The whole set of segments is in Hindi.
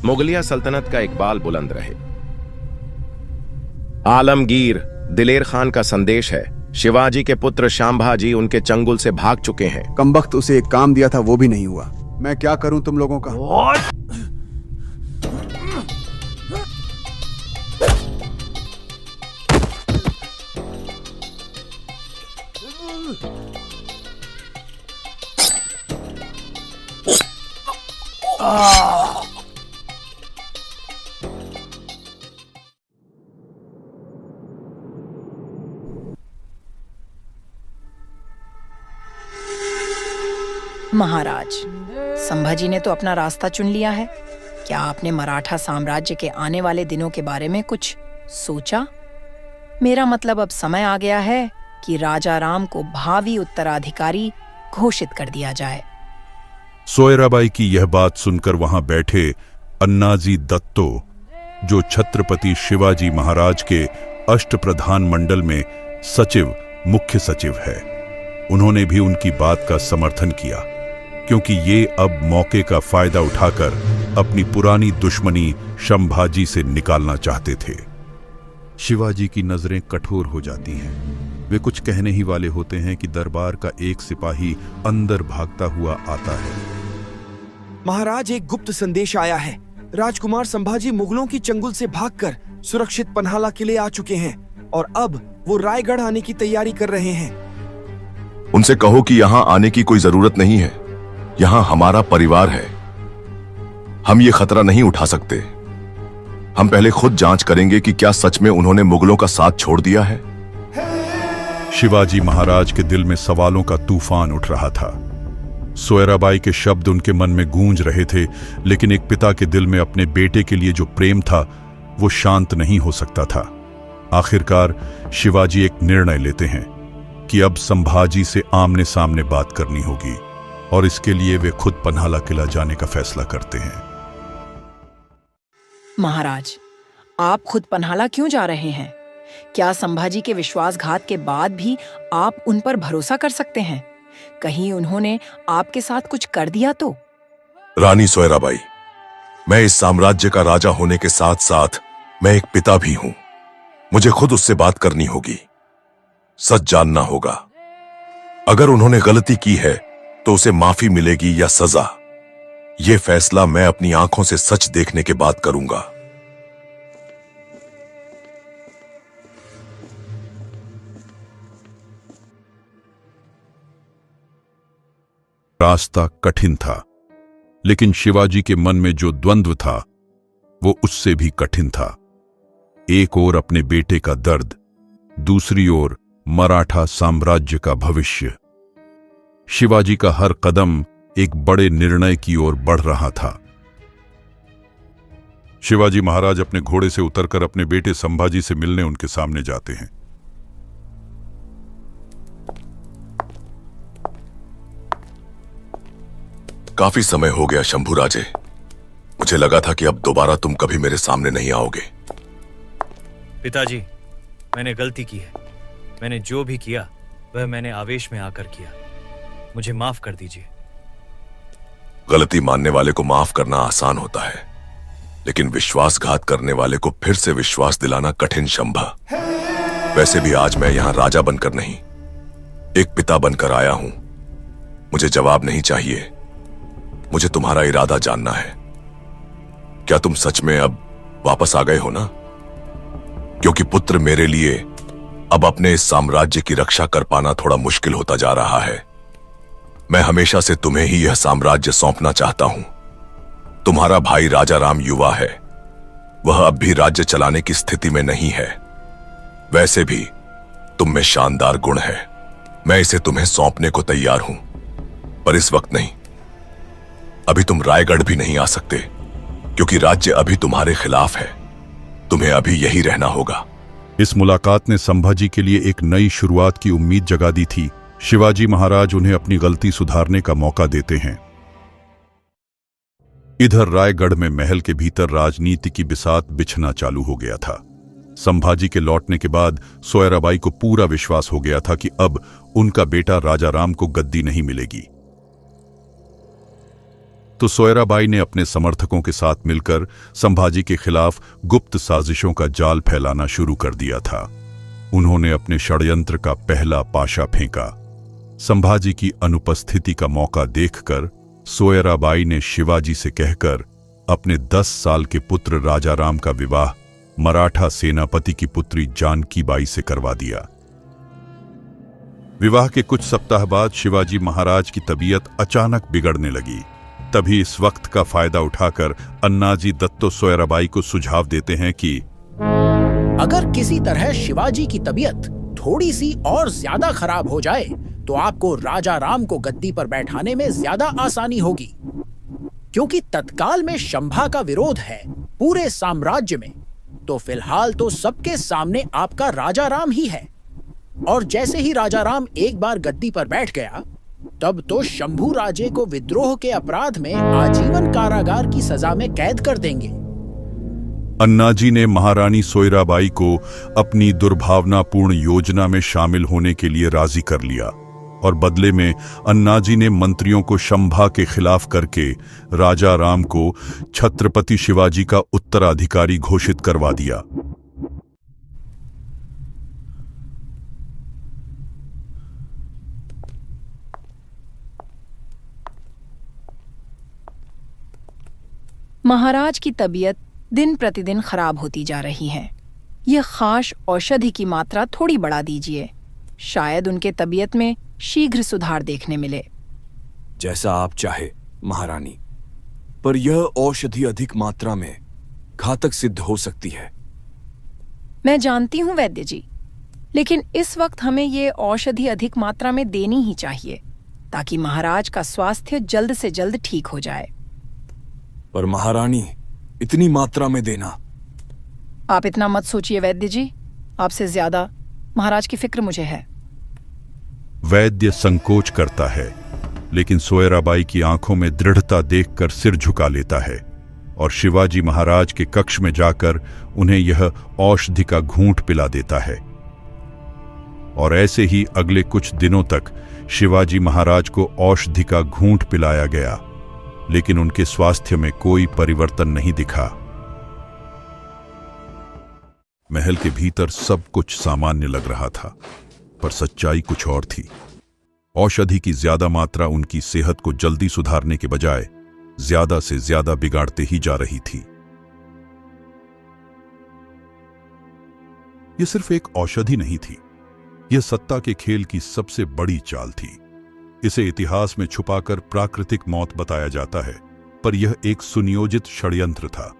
मुगलिया सल्तनत का इकबाल बुलंद रहे। आलमगीर, दिलेर खान का संदेश है, शिवाजी के पुत्र शांभाजी उनके चंगुल से भाग चुके हैं। कमबख्त उसे एक काम दिया था वो भी नहीं हुआ। मैं क्या करूं तुम लोगों का? महाराज, संभाजी ने तो अपना रास्ता चुन लिया है। क्या आपने मराठा साम्राज्य के आने वाले दिनों के बारे में कुछ सोचा? मेरा मतलब अब समय आ गया है कि राजा राम को भावी उत्तराधिकारी घोषित कर दिया जाए। सोयराबाई की यह बात सुनकर वहां बैठे अन्नाजी दत्तो, जो छत्रपति शिवाजी महाराज के अष्टप्रधान मंडल में सचिव, मुख्य सचिव है, उन्होंने भी उनकी बात का समर्थन किया, क्योंकि ये अब मौके का फायदा उठाकर अपनी पुरानी दुश्मनी संभाजी से निकालना चाहते थे। शिवाजी की नजरें कठोर हो जाती हैं। वे कुछ कहने ही वाले होते हैं कि दरबार का एक सिपाही अंदर भागता हुआ आता है। महाराज, एक गुप्त संदेश आया है। राजकुमार संभाजी मुगलों की चंगुल से भागकर सुरक्षित पन्हाला किले आ चुके हैं और अब वो रायगढ़ आने की तैयारी कर रहे हैं। उनसे कहो कि यहाँ आने की कोई जरूरत नहीं है। यहाँ हमारा परिवार है। हम ये खतरा नहीं उठा सकते। हम पहले खुद जांच करेंगे कि क्या सच में उन्होंने मुगलों का साथ छोड़ दिया है। शिवाजी महाराज के दिल में सवालों का तूफान उठ रहा था। सोयराबाई के शब्द उनके मन में गूंज रहे थे, लेकिन एक पिता के दिल में अपने बेटे के लिए जो प्रेम था वो शांत नहीं हो सकता था। आखिरकार शिवाजी एक निर्णय लेते हैं कि अब संभाजी से आमने सामने बात करनी होगी और इसके लिए वे खुद पन्हाला किला जाने का फैसला करते हैं। महाराज, आप खुद पन्हाला क्यों जा रहे हैं? क्या संभाजी के विश्वासघात के बाद भी आप उन पर भरोसा कर सकते हैं? कहीं उन्होंने आपके साथ कुछ कर दिया तो? रानी सोयराबाई, मैं इस साम्राज्य का राजा होने के साथ साथ मैं एक पिता भी हूं। मुझे खुद उससे बात करनी होगी, सच जानना होगा। अगर उन्होंने गलती की है तो उसे माफी मिलेगी या सजा, यह फैसला मैं अपनी आंखों से सच देखने के बाद करूंगा। रास्ता कठिन था, लेकिन शिवाजी के मन में जो द्वंद्व था वो उससे भी कठिन था। एक ओर अपने बेटे का दर्द, दूसरी ओर मराठा साम्राज्य का भविष्य। शिवाजी का हर कदम एक बड़े निर्णय की ओर बढ़ रहा था। शिवाजी महाराज अपने घोड़े से उतरकर अपने बेटे संभाजी से मिलने उनके सामने जाते हैं। काफी समय हो गया शंभू राजे। मुझे लगा था कि अब दोबारा तुम कभी मेरे सामने नहीं आओगे। पिताजी, मैंने गलती की है। मैंने जो भी किया वह मैंने आवेश में आकर किया। मुझे माफ कर दीजिए। गलती मानने वाले को माफ करना आसान होता है, लेकिन विश्वासघात करने वाले को फिर से विश्वास दिलाना कठिन शंभा। वैसे भी आज मैं यहां राजा बनकर नहीं, एक पिता बनकर आया हूं। मुझे जवाब नहीं चाहिए, मुझे तुम्हारा इरादा जानना है। क्या तुम सच में अब वापस आ गए हो ना? क्योंकि पुत्र मेरे लिए अब अपने इस साम्राज्य की रक्षा कर पाना थोड़ा मुश्किल होता जा रहा है। मैं हमेशा से तुम्हें ही यह साम्राज्य सौंपना चाहता हूं। तुम्हारा भाई राजा राम युवा है, वह अब भी राज्य चलाने की स्थिति में नहीं है। वैसे भी तुम में शानदार गुण है। मैं इसे तुम्हें सौंपने को तैयार हूं, पर इस वक्त नहीं। अभी तुम रायगढ़ भी नहीं आ सकते, क्योंकि राज्य अभी तुम्हारे खिलाफ है। तुम्हें अभी यही रहना होगा। इस मुलाकात ने संभाजी के लिए एक नई शुरुआत की उम्मीद जगा दी थी। शिवाजी महाराज उन्हें अपनी गलती सुधारने का मौका देते हैं। इधर रायगढ़ में महल के भीतर राजनीति की बिसात बिछना चालू हो गया था। संभाजी के लौटने के बाद सोयराबाई को पूरा विश्वास हो गया था कि अब उनका बेटा राजा राम को गद्दी नहीं मिलेगी। तो सोयराबाई ने अपने समर्थकों के साथ मिलकर संभाजी के खिलाफ गुप्त साजिशों का जाल फैलाना शुरू कर दिया था। उन्होंने अपने षड्यंत्र का पहला पाशा फेंका। संभाजी की अनुपस्थिति का मौका देखकर सोयराबाई ने शिवाजी से कहकर अपने 10 साल के पुत्र राजाराम का विवाह मराठा सेनापति की पुत्री जानकी बाई से करवा दिया। विवाह के कुछ सप्ताह बाद शिवाजी महाराज की तबीयत अचानक बिगड़ने लगी। तभी इस वक्त का फायदा उठाकर अन्नाजी दत्तो सोयराबाई को सुझाव देते हैं कि अगर किसी तरह शिवाजी की तबीयत थोड़ी सी और ज्यादा खराब हो जाए तो आपको राजा राम को गद्दी पर बैठाने में ज्यादा आसानी होगी, क्योंकि तत्काल में शंभा का विरोध है पूरे साम्राज्य में। तो फिलहाल तो सबके सामने आपका राजा राम ही है, और जैसे ही राजा राम एक बार गद्दी पर बैठ गया तब तो शंभू राजे को विद्रोह के अपराध में आजीवन कारागार की सजा में कैद कर देंगे। अन्नाजी ने महारानी सोयराबाई को अपनी दुर्भावनापूर्ण योजना में शामिल होने के लिए राजी कर लिया और बदले में अन्नाजी ने मंत्रियों को शंभा के खिलाफ करके राजा राम को छत्रपति शिवाजी का उत्तराधिकारी घोषित करवा दिया। महाराज की तबीयत दिन प्रतिदिन खराब होती जा रही है। यह खास औषधि की मात्रा थोड़ी बढ़ा दीजिए, शायद उनके तबीयत में शीघ्र सुधार देखने मिले। जैसा आप चाहे महारानी, पर यह औषधि अधिक मात्रा में घातक सिद्ध हो सकती है। मैं जानती हूँ वैद्य जी, लेकिन इस वक्त हमें ये औषधि अधिक मात्रा में देनी ही चाहिए ताकि महाराज का स्वास्थ्य जल्द से जल्द ठीक हो जाए। पर महारानी, इतनी मात्रा में देना। आप इतना मत सोचिए वैद्य जी, आपसे ज्यादा महाराज की फिक्र मुझे है। वैद्य संकोच करता है, लेकिन सोयराबाई की आंखों में दृढ़ता देखकर सिर झुका लेता है और शिवाजी महाराज के कक्ष में जाकर उन्हें यह औषधि का घूंट पिला देता है। और ऐसे ही अगले कुछ दिनों तक शिवाजी महाराज को औषधि का घूंट पिलाया गया, लेकिन उनके स्वास्थ्य में कोई परिवर्तन नहीं दिखा। महल के भीतर सब कुछ सामान्य लग रहा था, पर सच्चाई कुछ और थी। औषधि की ज्यादा मात्रा उनकी सेहत को जल्दी सुधारने के बजाय ज्यादा से ज्यादा बिगाड़ते ही जा रही थी। यह सिर्फ एक औषधि नहीं थी, यह सत्ता के खेल की सबसे बड़ी चाल थी। इसे इतिहास में छुपाकर प्राकृतिक मौत बताया जाता है, पर यह एक सुनियोजित षड्यंत्र था।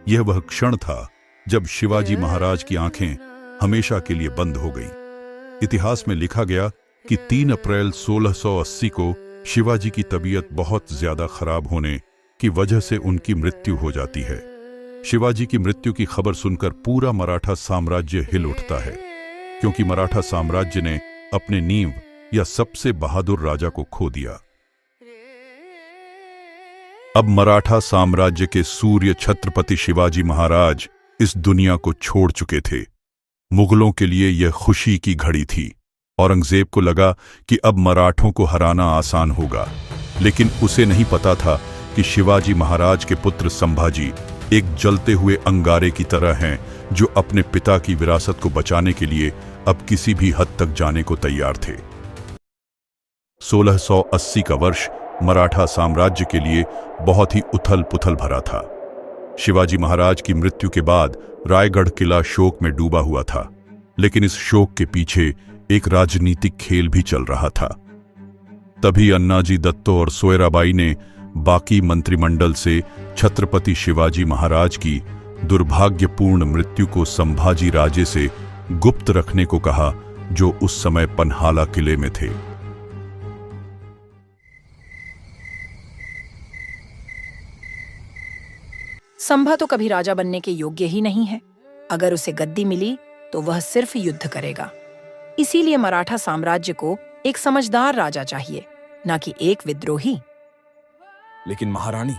यह वह क्षण था जब शिवाजी महाराज की आंखें हमेशा के लिए बंद हो गईं। इतिहास में लिखा गया कि 3 अप्रैल 1680 को शिवाजी की तबीयत बहुत ज्यादा खराब होने की वजह से उनकी मृत्यु हो जाती है। शिवाजी की मृत्यु की खबर सुनकर पूरा मराठा साम्राज्य हिल उठता है, क्योंकि मराठा साम्राज्य ने अपने नींव या सबसे बहादुर राजा को खो दिया। अब मराठा साम्राज्य के सूर्य छत्रपति शिवाजी महाराज इस दुनिया को छोड़ चुके थे। मुगलों के लिए यह खुशी की घड़ी थी। औरंगजेब को लगा कि अब मराठों को हराना आसान होगा, लेकिन उसे नहीं पता था कि शिवाजी महाराज के पुत्र संभाजी एक जलते हुए अंगारे की तरह हैं, जो अपने पिता की विरासत को बचाने के लिए अब किसी भी हद तक जाने को तैयार थे। 1680 का वर्ष मराठा साम्राज्य के लिए बहुत ही उथल पुथल भरा था। शिवाजी महाराज की मृत्यु के बाद रायगढ़ किला शोक में डूबा हुआ था, लेकिन इस शोक के पीछे एक राजनीतिक खेल भी चल रहा था। तभी अन्नाजी दत्तो और सोयराबाई ने बाकी मंत्रिमंडल से छत्रपति शिवाजी महाराज की दुर्भाग्यपूर्ण मृत्यु को संभाजी राजे से गुप्त रखने को कहा, जो उस समय पन्हाला किले में थे। संभा तो कभी राजा बनने के योग्य ही नहीं है। अगर उसे गद्दी मिली तो वह सिर्फ युद्ध करेगा। इसीलिए मराठा साम्राज्य को एक समझदार राजा चाहिए, न कि एक विद्रोही। लेकिन महारानी,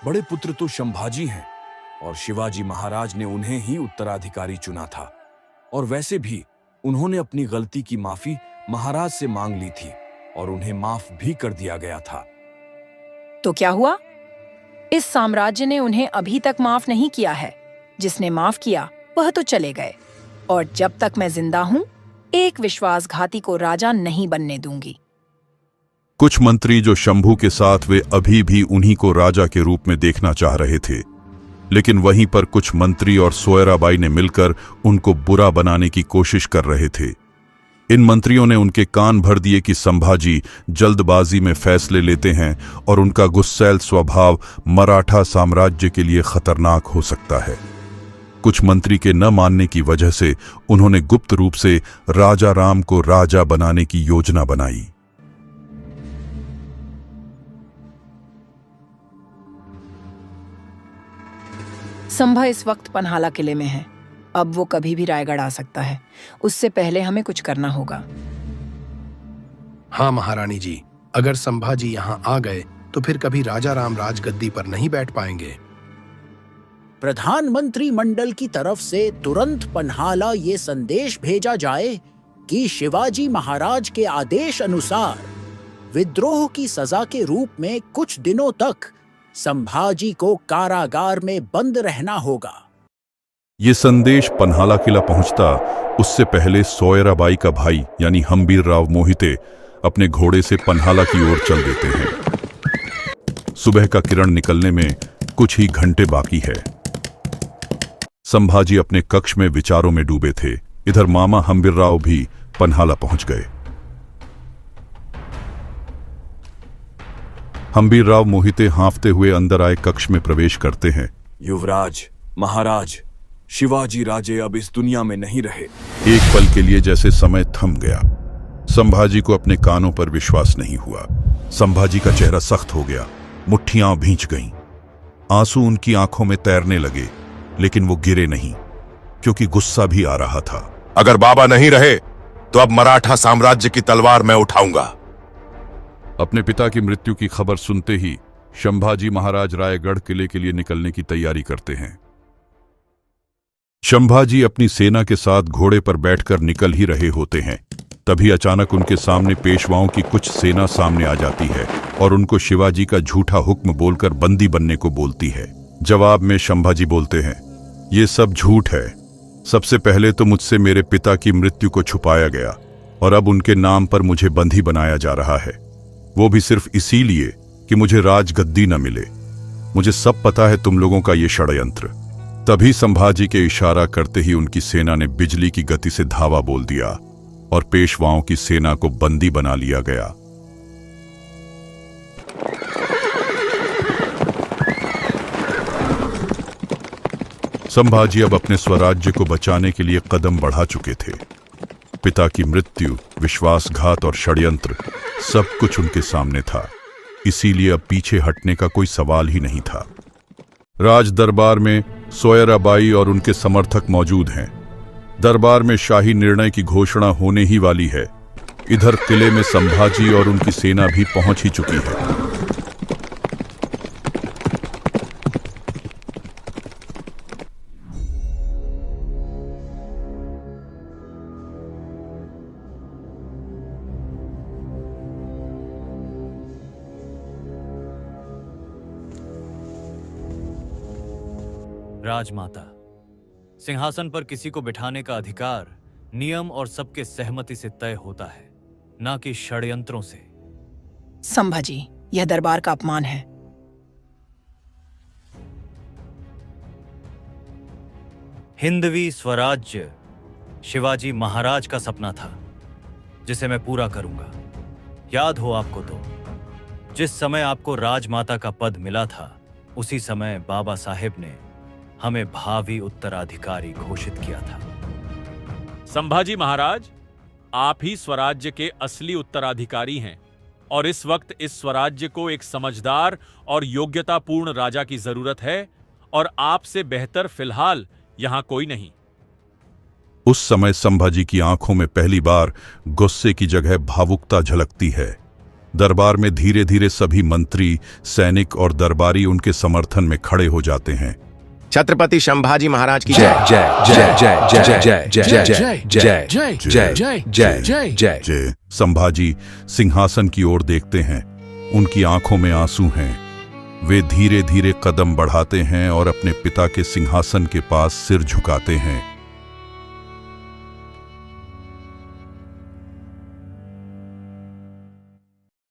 बड़े पुत्र तो संभाजी हैं और शिवाजी महाराज ने उन्हें ही उत्तराधिकारी चुना था, और वैसे भी उन्होंने अपनी गलती की माफी महाराज से मांग ली थी और उन्हें माफ भी कर दिया गया था। तो क्या हुआ? इस साम्राज्य ने उन्हें अभी तक माफ नहीं किया है। जिसने माफ किया वह तो चले गए, और जब तक मैं जिंदा हूं एक विश्वासघाती को राजा नहीं बनने दूंगी। कुछ मंत्री जो शंभू के साथ वे अभी भी उन्हीं को राजा के रूप में देखना चाह रहे थे, लेकिन वहीं पर कुछ मंत्री और सोयराबाई ने मिलकर उनको बुरा बनाने की कोशिश कर रहे थे। इन मंत्रियों ने उनके कान भर दिए कि संभाजी जल्दबाजी में फैसले लेते हैं और उनका गुस्सैल स्वभाव मराठा साम्राज्य के लिए खतरनाक हो सकता है। कुछ मंत्री के न मानने की वजह से उन्होंने गुप्त रूप से राजा राम को राजा बनाने की योजना बनाई। संभा इस वक्त पन्हाला किले में है। अब वो कभी भी रायगढ़ आ सकता है। उससे पहले हमें कुछ करना होगा। हाँ महारानी जी, अगर संभाजी यहाँ आ गए तो फिर कभी राजा राम राजगद्दी पर नहीं बैठ पाएंगे। प्रधानमंत्री मंडल की तरफ से तुरंत पन्हाला ये संदेश भेजा जाए कि शिवाजी महाराज के आदेश अनुसार विद्रोह की सजा के रूप में कुछ दिनों तक संभाजी को कारागार में बंद रहना होगा। ये संदेश पन्हाला किला पहुंचता उससे पहले सोयराबाई का भाई यानी हम्बीर राव मोहिते अपने घोड़े से पन्हाला की ओर चल देते हैं। सुबह का किरण निकलने में कुछ ही घंटे बाकी है। संभाजी अपने कक्ष में विचारों में डूबे थे। इधर मामा हम्बीर राव भी पन्हाला पहुंच गए। हम्बीर राव मोहिते हांफते हुए अंदर आए कक्ष में प्रवेश करते हैं। युवराज, महाराज, शिवाजी राजे अब इस दुनिया में नहीं रहे। एक पल के लिए जैसे समय थम गया। संभाजी को अपने कानों पर विश्वास नहीं हुआ। संभाजी का चेहरा सख्त हो गया, मुट्ठियां भींच गईं। आंसू उनकी आंखों में तैरने लगे, लेकिन वो गिरे नहीं, क्योंकि गुस्सा भी आ रहा था। अगर बाबा नहीं रहे तो अब मराठा साम्राज्य की तलवार मैं उठाऊंगा। अपने पिता की मृत्यु की खबर सुनते ही संभाजी महाराज रायगढ़ किले के लिए निकलने की तैयारी करते हैं। संभाजी अपनी सेना के साथ घोड़े पर बैठकर निकल ही रहे होते हैं, तभी अचानक उनके सामने पेशवाओं की कुछ सेना सामने आ जाती है और उनको शिवाजी का झूठा हुक्म बोलकर बंदी बनने को बोलती है। जवाब में संभाजी बोलते हैं, ये सब झूठ है। सबसे पहले तो मुझसे मेरे पिता की मृत्यु को छुपाया गया और अब उनके नाम पर मुझे बंदी बनाया जा रहा है, वो भी सिर्फ इसीलिए कि मुझे राजगद्दी न मिले। मुझे सब पता है तुम लोगों का ये षड्यंत्र। तभी संभाजी के इशारा करते ही उनकी सेना ने बिजली की गति से धावा बोल दिया और पेशवाओं की सेना को बंदी बना लिया गया। संभाजी अब अपने स्वराज्य को बचाने के लिए कदम बढ़ा चुके थे। पिता की मृत्यु, विश्वासघात और षड्यंत्र सब कुछ उनके सामने था, इसीलिए अब पीछे हटने का कोई सवाल ही नहीं था। राज दरबार में सोयराबाई और उनके समर्थक मौजूद हैं। दरबार में शाही निर्णय की घोषणा होने ही वाली है। इधर किले में संभाजी और उनकी सेना भी पहुंच ही चुकी है। राजमाता, सिंहासन पर किसी को बिठाने का अधिकार नियम और सबके सहमति से तय होता है, ना कि षड्यंत्रों से। संभाजी, यह दरबार का अपमान है। हिंदवी स्वराज्य शिवाजी महाराज का सपना था, जिसे मैं पूरा करूंगा। याद हो आपको तो, जिस समय आपको राजमाता का पद मिला था, उसी समय बाबा साहेब ने हमें भावी उत्तराधिकारी घोषित किया था। संभाजी महाराज, आप ही स्वराज्य के असली उत्तराधिकारी हैं और इस वक्त इस स्वराज्य को एक समझदार और योग्यतापूर्ण राजा की जरूरत है, और आपसे बेहतर फिलहाल यहां कोई नहीं। उस समय संभाजी की आंखों में पहली बार गुस्से की जगह भावुकता झलकती है। दरबार में धीरे धीरे सभी मंत्री, सैनिक और दरबारी उनके समर्थन में खड़े हो जाते हैं। छत्रपति संभाजी महाराज की जय जय जय जय जय जय जय जय जय जय जय जय जय। संभाजी सिंहासन की ओर देखते हैं। उनकी आंखों में आंसू हैं वे धीरे धीरे कदम बढ़ाते हैं और अपने पिता के सिंहासन के पास सिर झुकाते हैं।